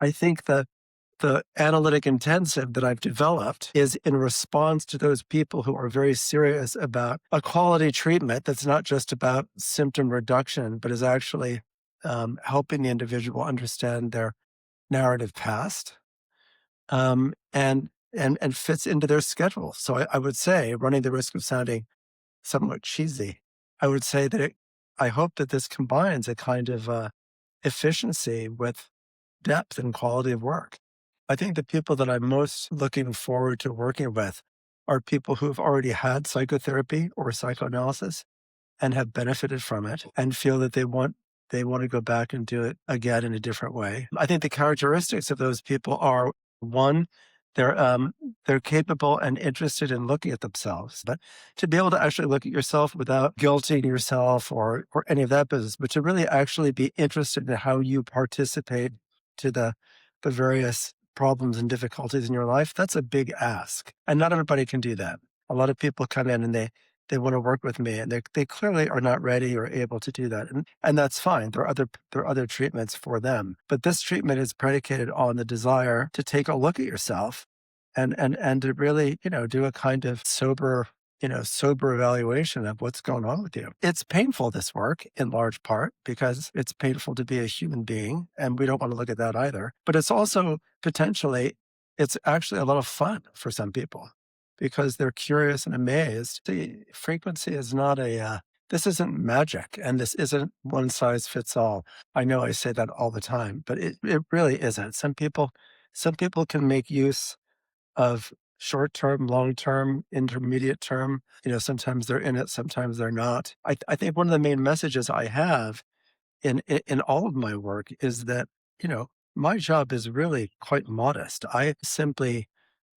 I think that the analytic intensive that I've developed is in response to those people who are very serious about a quality treatment that's not just about symptom reduction, but is actually helping the individual understand their narrative past, and fits into their schedule. So I would say, running the risk of sounding somewhat cheesy, I would say that I hope that this combines a kind of efficiency with depth and quality of work. I think the people that I'm most looking forward to working with are people who've already had psychotherapy or psychoanalysis and have benefited from it and feel that they want to go back and do it again in a different way. I think the characteristics of those people are: one, they're they're capable and interested in looking at themselves, but to be able to actually look at yourself without guilting yourself or any of that business, but to really actually be interested in how you participate to the various problems and difficulties in your life. That's a big ask, and not everybody can do that. A lot of people come in and they want to work with me, and they clearly are not ready or able to do that, and that's fine. There are other treatments for them, but this treatment is predicated on the desire to take a look at yourself and to really, do a kind of sober evaluation of what's going on with you. It's painful, this work, in large part because it's painful to be a human being, and we don't want to look at that either. But it's also potentially, it's actually a lot of fun for some people because they're curious and amazed. The frequency is not this isn't magic, and this isn't one size fits all. I know I say that all the time, but it really isn't. Some people can make use of short term, long term, intermediate term. Sometimes they're in it, sometimes they're not. I think one of the main messages I have in all of my work is that, my job is really quite modest. I simply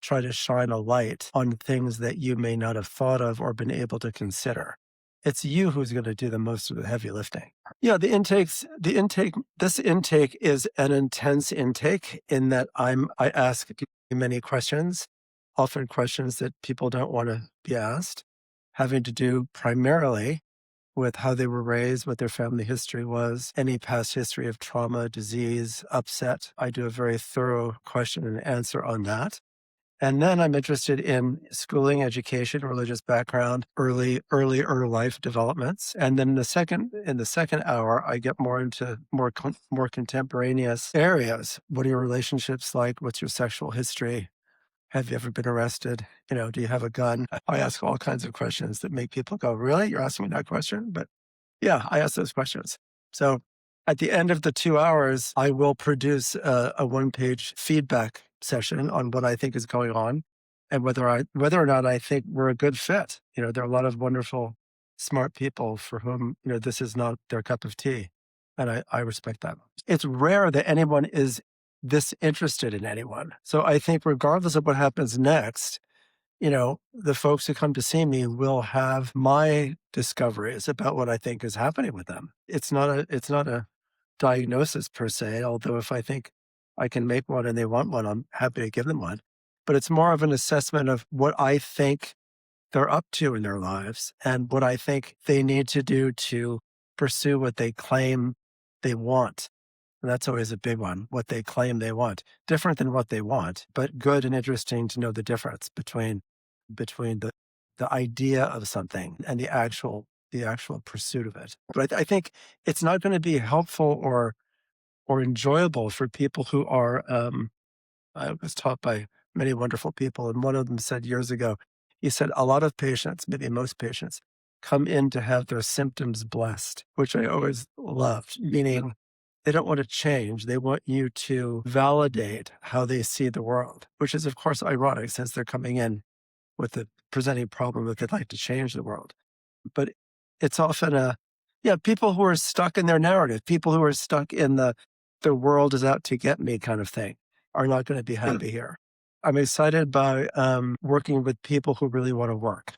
try to shine a light on things that you may not have thought of or been able to consider. It's you who's going to do the most of the heavy lifting. Yeah, this intake is an intense intake in that I ask many questions, often questions that people don't want to be asked, having to do primarily with how they were raised, what their family history was, any past history of trauma, disease, upset. I do a very thorough question and answer on that. And then I'm interested in schooling, education, religious background, earlier life developments. And then in the second hour, I get more into more contemporaneous areas. What are your relationships like? What's your sexual history? Have you ever been arrested? Do you have a gun? I ask all kinds of questions that make people go, really? You're asking me that question? But yeah, I ask those questions. So at the end of the 2 hours, I will produce a one-page feedback session on what I think is going on and whether or not I think we're a good fit. There are a lot of wonderful, smart people for whom, this is not their cup of tea. And I respect that. It's rare that anyone is this interested in anyone. So I think regardless of what happens next, the folks who come to see me will have my discoveries about what I think is happening with them. It's not a diagnosis per se, although if I think I can make one and they want one, I'm happy to give them one. But it's more of an assessment of what I think they're up to in their lives and what I think they need to do to pursue what they claim they want. And that's always a big one, what they claim they want. Different than what they want, but good and interesting to know the difference between the idea of something and the actual pursuit of it. But I think it's not going to be helpful or enjoyable for people who are, I was taught by many wonderful people, and one of them said years ago, he said, a lot of patients, maybe most patients, come in to have their symptoms blessed, which I always loved, meaning they don't want to change. They want you to validate how they see the world, which is, of course, ironic since they're coming in with the presenting problem that they'd like to change the world. But it's often people who are stuck in their narrative, people who are stuck in the world is out to get me kind of thing are not going to be happy here. I'm excited by working with people who really want to work.